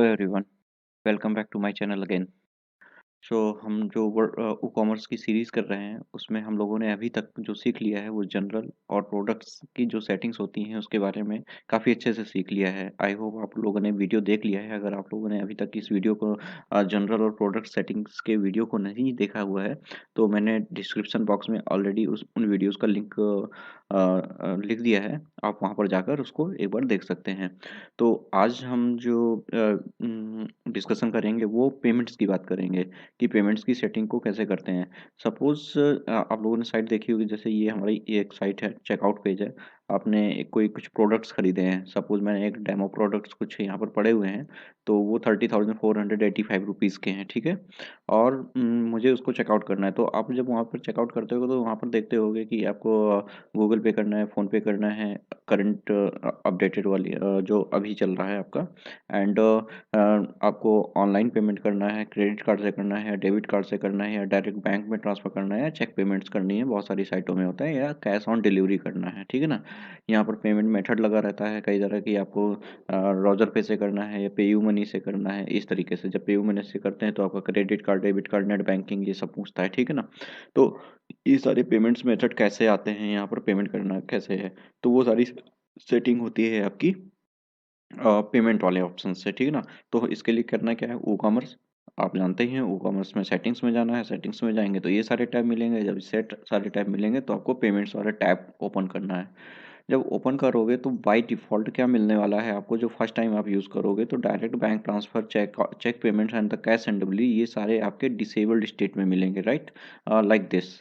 Hello everyone, welcome back to my channel again. हम जो commerce की सीरीज़ कर रहे हैं, उसमें हम लोगों ने अभी तक जो सीख लिया है, वो जनरल और प्रोडक्ट्स की जो सेटिंग्स होती हैं, उसके बारे में काफ़ी अच्छे से सीख लिया है। आई होप आप लोगों ने वीडियो देख लिया है। अगर आप लोगों ने अभी तक इस वीडियो को जनरल और प्रोडक्ट सेटिंग्स के वीडियो को नहीं देखा हुआ है, तो मैंने डिस्क्रिप्शन बॉक्स में ऑलरेडी उस उन वीडियोज़ का लिंक लिख दिया है। आप वहाँ पर जाकर उसको एक बार देख सकते हैं। तो आज हम जो डिस्कशन करेंगे, वो पेमेंट्स की बात करेंगे। कि पेमेंट्स की सेटिंग को कैसे करते हैं। सपोज़ आप लोगों ने साइट देखी होगी, जैसे ये हमारी ये एक साइट है, चेकआउट पेज है। आपने कोई कुछ प्रोडक्ट्स खरीदे हैं, सपोज़ मैंने एक डेमो प्रोडक्ट्स कुछ यहाँ पर पड़े हुए हैं, तो वो 30,485 रुपीज़ के हैं, ठीक है? और मुझे उसको चेकआउट करना है, तो आप जब वहाँ पर चेकआउट करते हो, तो वहाँ पर देखते होगे कि आपको गूगल पे करना है, फ़ोन पे करना है, करंट अपडेटेड वाली जो अभी चल रहा है आपका, एंड आपको ऑनलाइन पेमेंट करना है, क्रेडिट कार्ड से करना है, डेबिट कार्ड से करना है, या डायरेक्ट बैंक में ट्रांसफ़र करना है, या चेक पेमेंट्स करनी है, बहुत सारी साइटों में होता है, या कैश ऑन डिलीवरी करना है, ठीक है ना? यहाँ पर पेमेंट मेथड लगा रहता है कई तरह की, आपको रोज़र पे से करना है या पेयू मनी से करना है, इस तरीके से। जब पेयू मनी से करते हैं तो आपका credit card, debit card, net banking ये सब पूछता है, ठीक है ना? तो ये सारे पेमेंट्स मेथड कैसे आते हैं, यहाँ पर पेमेंट करना कैसे है, तो वो सारी सेटिंग होती है आपकी पेमेंट वाले ऑप्शन से, ठीक है ना? तो इसके लिए करना क्या है, वूकॉमर्स आप जानते ही हैं, वूकॉमर्स में सेटिंग्स में जाना है, सेटिंग्स में जाएँगे तो ये सारे टैब मिलेंगे, जब सेट सारे टैब मिलेंगे तो आपको पेमेंट्स वाला टैब ओपन करना है। जब ओपन करोगे तो बाय डिफ़ॉल्ट क्या मिलने वाला है आपको, जो फर्स्ट टाइम आप यूज़ करोगे, तो direct bank transfer, cheque payments and the cash and डब्ली, ये सारे आपके डिसेबल्ड स्टेट में मिलेंगे, राइट? लाइक दिस,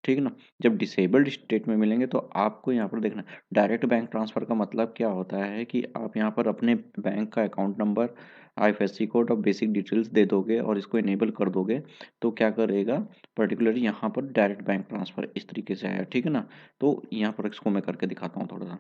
ठीक है ना? जब डिसेबल्ड स्टेट में मिलेंगे तो आपको यहाँ पर देखना, डायरेक्ट बैंक ट्रांसफ़र का मतलब क्या होता है कि आप यहाँ पर अपने बैंक का अकाउंट नंबर, आईएफएससी कोड और बेसिक डिटेल्स दे दोगे और इसको इनेबल कर दोगे, तो क्या करेगा, पर्टिकुलरली यहाँ पर डायरेक्ट बैंक ट्रांसफ़र इस तरीके से आया, ठीक है ना? तो यहाँ पर इसको मैं करके दिखाता हूँ थोड़ा-सा।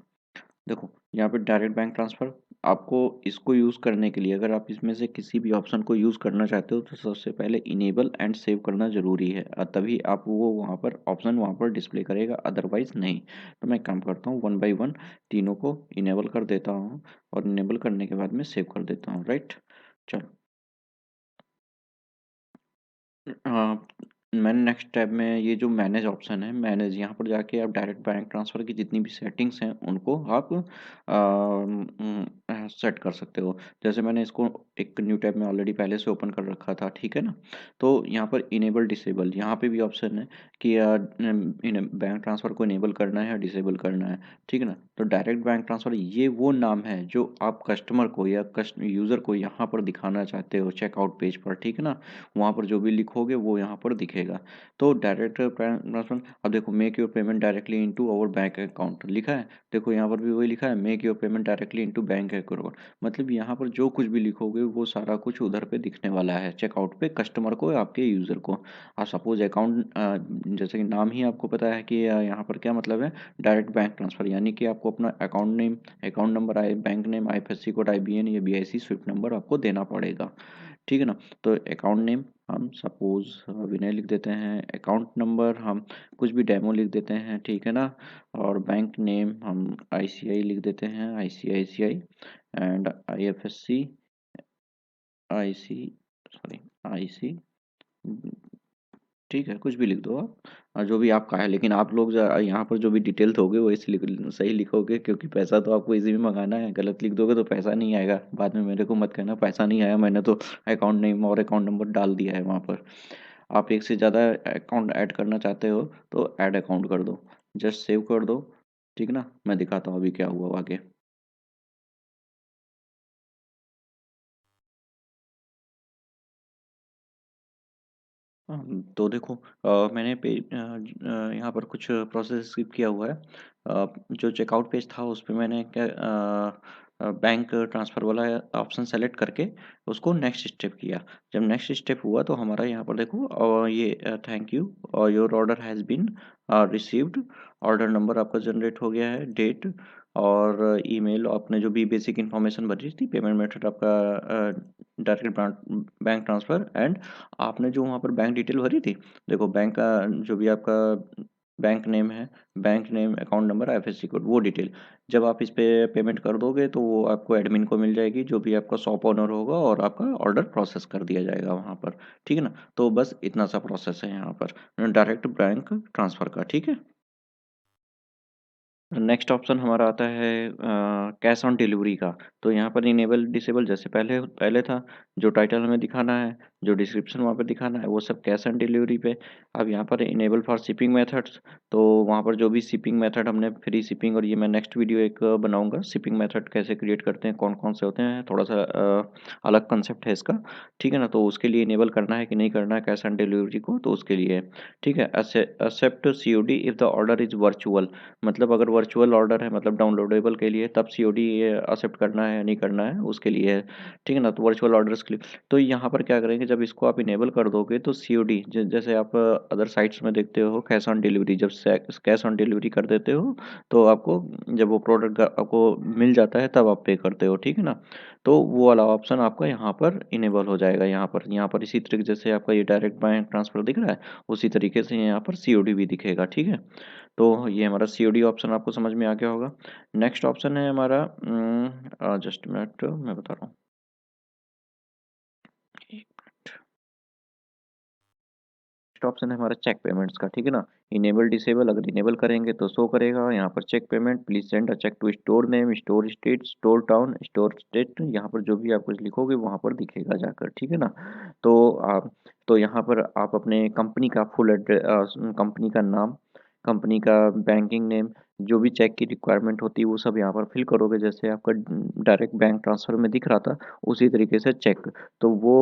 देखो, यहाँ पे डायरेक्ट बैंक ट्रांसफ़र, आपको इसको यूज़ करने के लिए, अगर आप इसमें से किसी भी ऑप्शन को यूज़ करना चाहते हो, तो सबसे पहले इनेबल एंड सेव करना ज़रूरी है, तभी आप वो वहाँ पर ऑप्शन वहाँ पर डिस्प्ले करेगा, अदरवाइज़ नहीं। तो मैं एक काम करता हूँ, वन बाय वन तीनों को इनेबल कर देता हूँ, और इनेबल करने के बाद में सेव कर देता हूँ, राइट? चलो। हाँ, मैंने नेक्स्ट टैब में ये जो मैनेज ऑप्शन है, मैनेज, यहाँ पर जाके आप डायरेक्ट बैंक ट्रांसफ़र की जितनी भी सेटिंग्स हैं, उनको आप सेट कर सकते हो। जैसे मैंने इसको एक न्यू टैब में ऑलरेडी पहले से ओपन कर रखा था, ठीक है ना? तो यहाँ पर इनेबल डिसेबल, यहाँ पे भी ऑप्शन है कि बैंक ट्रांसफ़र को इनेबल करना है या डिसेबल करना है, ठीक है ना? तो डायरेक्ट बैंक ट्रांसफ़र ये वो नाम है जो आप कस्टमर को या यूज़र को यहाँ पर दिखाना चाहते हो चेकआउट पेज पर, ठीक है ना? वहाँ पर जो भी लिखोगे वो यहाँ पर दिखेगा। तो डायरेक्ट ट्रांसफर, अब देखो, make your payment directly into our bank account लिखा है। देखो यहाँ पर भी वही लिखा है, make your payment directly into bank account. मतलब यहाँ पर जो कुछ भी लिखोगे वो सारा कुछ उधर पे दिखने वाला है, चेकआउट पे, कस्टमर को, आपके यूज़र को। आप सपोज़ अकाउंट, जैसे कि नाम ही आपको पता है कि यहाँ पर क्या मतलब है, डायरेक्ट बैंक ट्रांसफ़र, यानी कि आपको अपना account name, account number, bank name, IFSC code, IBN या बीआईसी स्विफ्ट नंबर आपको देना पड़ेगा, ठीक है ना? तो अकाउंट नेम हम सपोज़ विनय लिख देते हैं, अकाउंट नंबर हम कुछ भी डेमो लिख देते हैं, ठीक है ना? और बैंक नेम हम आईसीआई लिख देते हैं, ICICI, and IFSC, IC sorry IC, ठीक है, कुछ भी लिख दो आप, जो भी आपका है, लेकिन आप लोग यहाँ पर जो भी डिटेल्स होगे वो इस सही लिखोगे, क्योंकि पैसा तो आपको इसी में मंगाना है। गलत लिख दोगे तो पैसा नहीं आएगा, बाद में मेरे को मत कहना पैसा नहीं आया, मैंने तो अकाउंट नेम और अकाउंट नंबर डाल दिया है वहाँ पर। आप एक से ज़्यादा अकाउंट ऐड करना चाहते हो तो ऐड अकाउंट कर दो, जस्ट सेव कर दो, ठीक है ना? मैं दिखाता हूँ अभी क्या हुआ आगे। तो देखो, मैंने यहाँ पर कुछ प्रोसेस स्किप किया हुआ है। जो चेकआउट पेज था उस पे मैंने क्या बैंक ट्रांसफ़र वाला ऑप्शन सेलेक्ट करके उसको नेक्स्ट स्टेप किया। जब नेक्स्ट स्टेप हुआ तो हमारा यहाँ पर देखो, ये थैंक यू और your order has been received, order number आपका जनरेट हो गया है, डेट और ईमेल, आपने जो भी बेसिक इन्फॉर्मेशन भरी थी, पेमेंट मेथड आपका डायरेक्ट बैंक ट्रांसफ़र, एंड आपने जो वहाँ पर बैंक डिटेल भरी थी, देखो बैंक का जो भी आपका bank name, account number, IFSC code, वो डिटेल जब आप इस पे पेमेंट कर दोगे तो वो आपको एडमिन को मिल जाएगी, जो भी आपका शॉप ओनर होगा, और आपका ऑर्डर प्रोसेस कर दिया जाएगा वहाँ पर, ठीक है ना? तो बस इतना सा प्रोसेस है यहाँ पर डायरेक्ट बैंक ट्रांसफ़र का, ठीक है? नेक्स्ट ऑप्शन हमारा आता है कैश ऑन डिलीवरी का। तो यहाँ पर इनेबल डिसेबल जैसे पहले पहले था, जो टाइटल हमें दिखाना है, जो डिस्क्रिप्शन वहाँ पे दिखाना है, वो सब कैश ऑन डिलीवरी पे। अब यहाँ पर इनेबल फॉर शिपिंग मेथड्स, तो वहाँ पर जो भी शिपिंग मेथड हमने फ्री शिपिंग, और ये मैं नेक्स्ट वीडियो एक बनाऊंगा, शिपिंग मेथड कैसे क्रिएट करते हैं, कौन कौन से होते हैं, थोड़ा सा अलग कंसेप्ट है इसका, ठीक है ना? तो उसके लिए इनेबल करना है कि नहीं करना है कैश ऑन डिलीवरी को, तो उसके लिए, ठीक है। Accept COD if the order is virtual, मतलब अगर वर्चुअल ऑर्डर है, मतलब डाउनलोडेबल के लिए, तब सीओडी ये एक्सेप्ट करना है या नहीं करना है, उसके लिए है, ठीक है ना? तो वर्चुअल ऑर्डर्स के लिए तो यहाँ पर क्या करेंगे, जब इसको आप इनेबल कर दोगे तो सीओडी, जैसे आप अदर साइट्स में देखते हो कैश ऑन डिलीवरी, जब कैश ऑन डिलीवरी कर देते हो तो आपको, जब वो प्रोडक्ट आपको मिल जाता है तब आप पे करते हो, ठीक है ना? तो वो वाला ऑप्शन आपका यहाँ पर इनेबल हो जाएगा, यहाँ पर इसी तरीके जैसे आपका ये डायरेक्ट बैंक ट्रांसफर दिख रहा है, उसी तरीके से यहाँ पर सीओडी भी दिखेगा, ठीक है? तो ये हमारा सीओडी ऑप्शन आपको समझ में आ गया होगा। नेक्स्ट ऑप्शन है हमारा, जस्ट मिनट मैं बता रहा हूँ। नेक्स्ट ऑप्शन है हमारा चेक पेमेंट्स का, ठीक है ना? इनेबल डिसेबल, अगर इनेबल करेंगे तो शो करेगा यहाँ पर cheque payment, please send a cheque to store name, store state, store town, store state, यहाँ पर जो भी आप कुछ लिखोगे वहाँ पर दिखेगा जाकर, ठीक है ना? तो आप, तो यहाँ पर आप अपने कंपनी का फुल एड्रेस, कंपनी का नाम, कंपनी का बैंकिंग नेम, जो भी चेक की रिक्वायरमेंट होती है वो सब यहाँ पर फिल करोगे, जैसे आपका डायरेक्ट बैंक ट्रांसफ़र में दिख रहा था, उसी तरीके से चेक। तो वो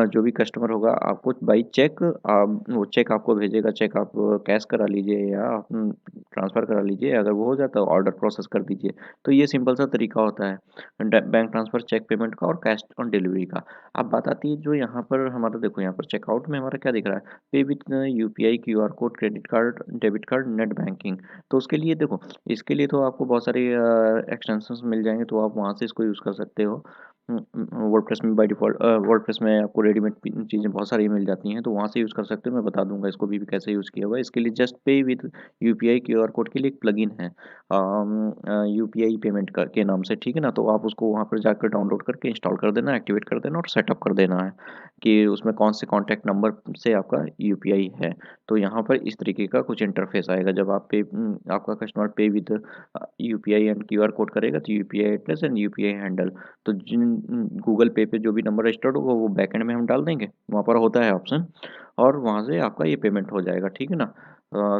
जो भी कस्टमर होगा आपको बाई चेक, वो चेक आपको भेजेगा, चेक आप कैश करा लीजिए या ट्रांसफ़र करा लीजिए, अगर वो हो जाता है ऑर्डर प्रोसेस कर दीजिए। तो ये सिंपल सा तरीका होता है बैंक ट्रांसफ़र, चेक पेमेंट का और कैश ऑन डिलीवरी का। अब बात आती है जो यहाँ पर हमारा, देखो यहाँ पर चेकआउट में हमारा क्या दिख रहा है, पे with UPI, QR code, credit card, debit card, net banking. तो उसके लिए देखो, इसके लिए तो आपको बहुत सारी एक्सटेंशंस मिल जाएंगे, तो आप वहाँ से इसको यूज़ कर सकते हो। वर्डप्रेस में बाय डिफ़ॉल्ट, वर्डप्रेस में आपको रेडीमेड चीज़ें बहुत सारी मिल जाती हैं, तो वहाँ से यूज़ कर सकते हो। मैं बता दूँगा इसको भी कैसे यूज़ किया हुआ है। इसके लिए जस्ट पे विद यूपीआई क्यूआर कोड के लिए एक प्लगइन है, यूपीआई पेमेंट का के नाम से, ठीक है ना? तो आप उसको वहाँ पर जाकर डाउनलोड करके इंस्टॉल कर देना, एक्टिवेट कर देना और सेटअप कर देना है कि उसमें कौन से कॉन्टैक्ट नंबर से आपका यूपीआई है। तो यहाँ पर इस तरीके का कुछ इंटरफ़ेस आएगा, जब आप आपका कस्टमर पे with UPI and QR code करेगा, तो UPI address and UPI handle, तो जिन गूगल पे पे जो भी नंबर रजिस्टर्ड होगा वो बैकएंड में हम डाल देंगे, वहाँ पर होता है ऑप्शन, और वहाँ से आपका ये पेमेंट हो जाएगा, ठीक है ना?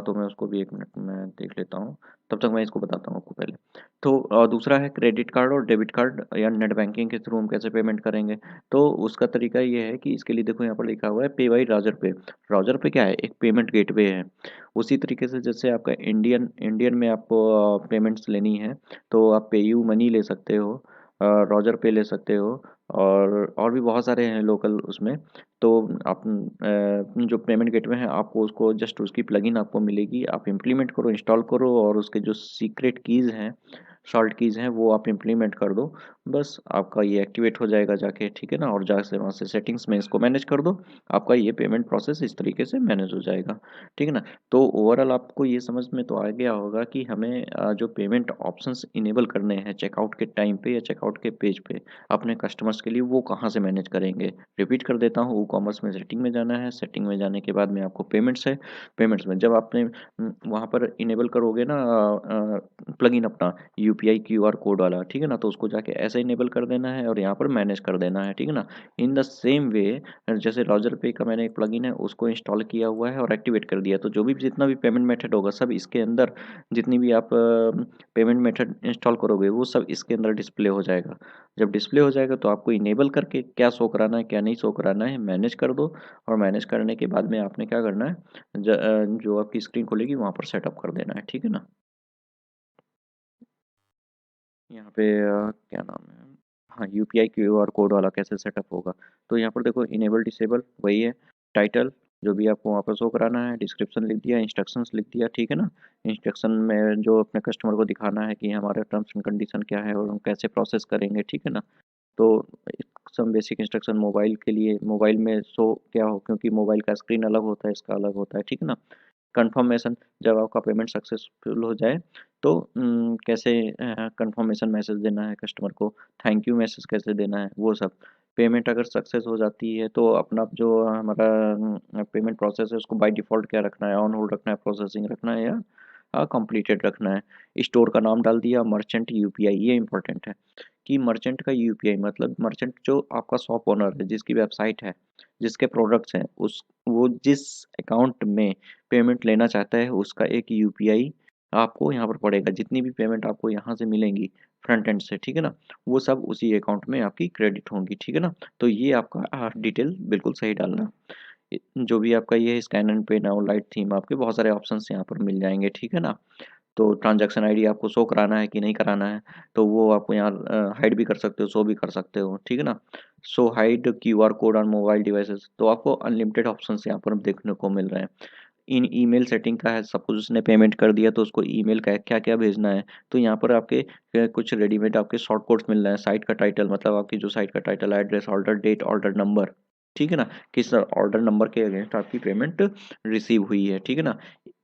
तो मैं उसको भी 1 मिनट में देख लेता हूँ, तब तक मैं इसको बताता हूँ आपको पहले। तो दूसरा है क्रेडिट कार्ड और डेबिट कार्ड या नेट बैंकिंग के थ्रू हम कैसे पेमेंट करेंगे? तो उसका तरीका ये है कि इसके लिए देखो यहाँ पर लिखा हुआ है पे बाई राज़र पे। राज़र पे क्या है? एक पेमेंट गेटवे है। उसी तरीके से जैसे आपका इंडियन इंडियन में आपको पेमेंट्स लेनी है, तो आप पेयू मनी ले सकते हो, रोजर पे ले सकते हो, और भी बहुत सारे हैं लोकल उसमें। तो आप जो पेमेंट गेटवे है, आपको उसको जस्ट उसकी प्लगइन आपको मिलेगी, आप इम्प्लीमेंट करो, इंस्टॉल करो, और उसके जो सीक्रेट कीज़ हैं, सॉल्ट कीज़ हैं, वो आप इम्प्लीमेंट कर दो। बस आपका ये एक्टिवेट हो जाएगा जाके, ठीक है ना? और जहाँ से वहाँ से सेटिंग्स में इसको मैनेज कर दो, आपका ये पेमेंट प्रोसेस इस तरीके से मैनेज हो जाएगा, ठीक है ना? तो ओवरऑल आपको ये समझ में तो आ गया होगा कि हमें जो पेमेंट ऑप्शंस इनेबल करने हैं चेकआउट के टाइम पे या चेकआउट के पेज पे अपने कस्टमर्स के लिए, वो कहाँ से मैनेज करेंगे। रिपीट कर देता हूँ, कॉमर्स में सेटिंग में जाना है, सेटिंग में जाने के बाद में आपको पेमेंट्स है, पेमेंट्स में जब आपने वहाँ पर इनेबल करोगे ना प्लगइन अपना यूपीआई क्यूआर कोड वाला, ठीक है ना? तो उसको जाके ऐसे इनेबल कर देना है और यहाँ पर मैनेज कर देना है, ठीक है ना? इन द सेम वे, जैसे राउज़र पे का मैंने एक प्लगइन है उसको इंस्टॉल किया हुआ है और एक्टिवेट कर दिया, तो जो भी जितना भी पेमेंट मेथड होगा सब इसके अंदर, जितनी भी आप पेमेंट मेथड इंस्टॉल करोगे वो सब इसके अंदर डिस्प्ले हो जाएगा। जब डिस्प्ले हो जाएगा तो आपको इनेबल करके क्या शो कराना है, क्या नहीं शो कराना है, मैनेज कर दो, और मैनेज करने के बाद में आपने क्या करना है, जो आपकी स्क्रीन खुलेगी वहाँ पर सेटअप कर देना है, ठीक है ना? यहाँ पे क्या नाम है, हाँ, यूपीआई क्यूआर कोड वाला कैसे सेटअप होगा। तो यहाँ पर देखो इनेबल डिसेबल वही है, टाइटल जो भी आपको वहाँ पर शो कराना है, डिस्क्रिप्शन लिख दिया, इंस्ट्रक्शंस लिख दिया, ठीक है ना? इंस्ट्रक्शन में जो अपने कस्टमर को दिखाना है कि हमारे टर्म्स एंड कंडीशन क्या है और हम कैसे प्रोसेस करेंगे, ठीक है ना? तो सम बेसिक इंस्ट्रक्शन मोबाइल के लिए, मोबाइल में शो क्या हो, क्योंकि मोबाइल का स्क्रीन अलग होता है, इसका अलग होता है, ठीक है ना? कन्फर्मेशन जब आपका पेमेंट सक्सेसफुल हो जाए तो कैसे कन्फर्मेशन मैसेज देना है कस्टमर को, थैंक यू मैसेज कैसे देना है, वो सब। पेमेंट अगर सक्सेस हो जाती है तो अपना जो हमारा पेमेंट प्रोसेस है उसको बाय डिफ़ॉल्ट क्या रखना है, ऑन होल्ड रखना है, प्रोसेसिंग रखना है या कंप्लीटेड रखना है। स्टोर का नाम डाल दिया, मर्चेंट यूपीआई, ये इम्पोर्टेंट है कि मर्चेंट का यूपीआई मतलब मर्चेंट जो आपका शॉप ओनर है, जिसकी वेबसाइट है, जिसके प्रोडक्ट्स हैं, उस वो जिस अकाउंट में पेमेंट लेना चाहता है उसका एक यूपीआई आपको यहाँ पर पड़ेगा। जितनी भी पेमेंट आपको यहाँ से मिलेंगी फ्रंट एंड से, ठीक है ना? वो सब उसी अकाउंट में आपकी क्रेडिट होंगी, ठीक है ना? तो ये आपका डिटेल बिल्कुल सही डालना। जो भी आपका ये स्कैन एंड पे नाउ, लाइट थीम, आपके बहुत सारे ऑप्शंस यहाँ पर मिल जाएँगे, ठीक है ना? तो ट्रांज़ैक्शन आईडी आपको शो कराना है कि नहीं कराना है, तो वो आपको यहाँ हाइड भी कर सकते हो, शो भी कर सकते हो, ठीक है ना? Show hide QR code on mobile devices, तो आपको अनलिमिटेड ऑप्शंस यहाँ पर देखने को मिल रहे हैं। इन ईमेल सेटिंग का है, सपोज़ उसने पेमेंट कर दिया तो उसको ईमेल का क्या-क्या भेजना है, तो यहाँ पर आपके कुछ रेडीमेड आपके शॉर्ट कोड्स मिल रहे हैं। साइट का टाइटल मतलब आपकी जो साइट का title, address, order date, order number, ठीक है ना? किस ऑर्डर नंबर के अगेंस्ट आपकी पेमेंट रिसीव हुई है, ठीक है ना?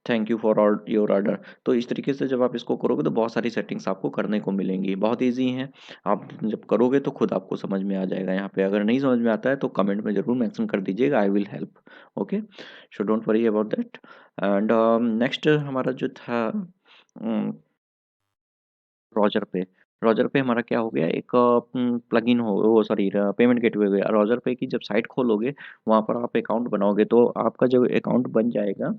Thank you for all your order. तो इस तरीके से जब आप इसको करोगे तो बहुत सारी सेटिंग्स आपको करने को मिलेंगी। बहुत ईज़ी हैं, आप जब करोगे तो खुद आपको समझ में आ जाएगा यहाँ पे। अगर नहीं समझ में आता है तो कमेंट में ज़रूर मेंशन कर दीजिएगा, I will help. Okay? So don't worry about that. And next हमारा जो था उम रोजर पे। रोजर पे हमारा क्या हो गया, एक प्लगइन हो वो सॉरी पेमेंट गेटवे हो गया। रोजर पे की जब साइट खोलोगे, वहाँ पर आप अकाउंट बनाओगे तो आपका जब अकाउंट बन जाएगा,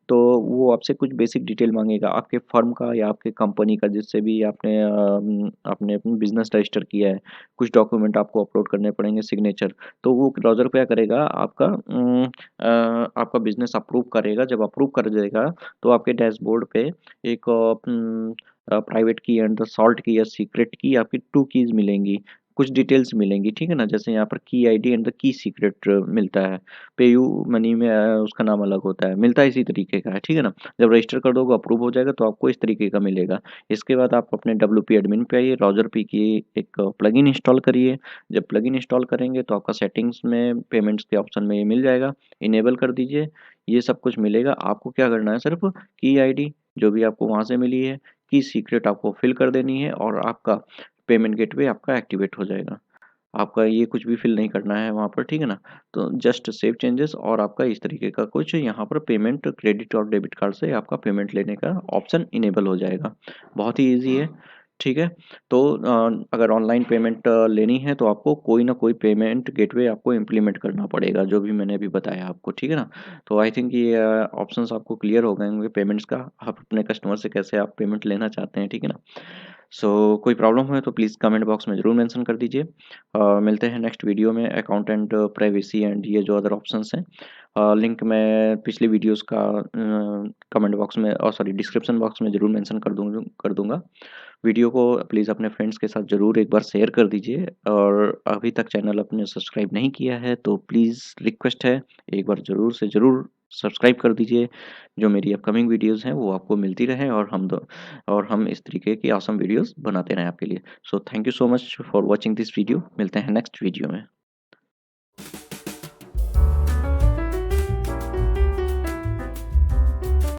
तो वो आपसे कुछ बेसिक डिटेल माँगेगा, आपके फर्म का या आपके कंपनी का जिससे भी आपने अपनी बिज़नेस रजिस्टर किया है। कुछ डॉक्यूमेंट आपको अपलोड करने पड़ेंगे, सिग्नेचर। तो वो रोजर क्या करेगा, आपका बिज़नेस अप्रूव करेगा, जब अप्रूव कर देगा, तो आपके डैशबोर्ड पे एक प्राइवेट की एंड द सॉल्ट की या सीक्रेट की आपकी 2 कीज़ मिलेंगी, कुछ डिटेल्स मिलेंगी, ठीक है ना? जैसे यहाँ पर की ID and the key secret मिलता है। पेयू मनी में उसका नाम अलग होता है, मिलता है इसी तरीके का है, ठीक है ना? जब रजिस्टर कर दोगे, अप्रूव हो जाएगा तो आपको इस तरीके का मिलेगा। इसके बाद आप अपने डब्ल्यूपी एडमिन पे आइए, ब्राउज़र पे की एक प्लगइन इंस्टॉल करिए। जब प्लगइन इंस्टॉल करेंगे तो आपका सेटिंग्स में पेमेंट्स के ऑप्शन में ये मिल जाएगा, इनेबल कर दीजिए। ये सब कुछ मिलेगा, आपको क्या करना है सिर्फ़ की आईडी जो भी आपको वहाँ से मिली है की सीक्रेट आपको फिल कर देनी है और आपका पेमेंट गेटवे आपका एक्टिवेट हो जाएगा। आपका ये कुछ भी फिल नहीं करना है वहाँ पर, ठीक है ना? तो जस्ट सेव चेंजेस और आपका इस तरीके का कुछ यहाँ पर पेमेंट क्रेडिट और डेबिट कार्ड से आपका पेमेंट लेने का ऑप्शन इनेबल हो जाएगा। बहुत ही ईज़ी है, ठीक है? तो अगर ऑनलाइन पेमेंट लेनी है तो आपको कोई ना कोई पेमेंट गेटवे आपको इम्प्लीमेंट करना पड़ेगा, जो भी मैंने अभी बताया आपको, ठीक है ना? तो आई थिंक ये ऑप्शंस आपको क्लियर हो गए होंगे पेमेंट्स का, आप अपने कस्टमर से कैसे आप पेमेंट लेना चाहते हैं, ठीक है ना? सो कोई प्रॉब्लम है तो प्लीज़ कमेंट बॉक्स में ज़रूर मेंशन कर दीजिए। मिलते हैं नेक्स्ट वीडियो में अकाउंट एंड प्राइवेसी एंड ये जो अदर ऑप्शंस हैं। लिंक मैं पिछली वीडियोज़ का कमेंट बॉक्स में सॉरी डिस्क्रिप्शन बॉक्स में ज़रूर मेंशन कर दूँगा। वीडियो को प्लीज़ अपने फ्रेंड्स के साथ ज़रूर एक बार शेयर कर दीजिए और अभी तक चैनल अपने सब्सक्राइब नहीं किया है तो प्लीज़ रिक्वेस्ट है, एक बार ज़रूर से ज़रूर सब्सक्राइब कर दीजिए। जो मेरी अपकमिंग वीडियोज़ हैं वो आपको मिलती रहें और हम इस तरीके की ऑसम वीडियोज़ बनाते रहें आपके लिए। So thank you so much for watching this video. मिलते हैं नेक्स्ट वीडियो में।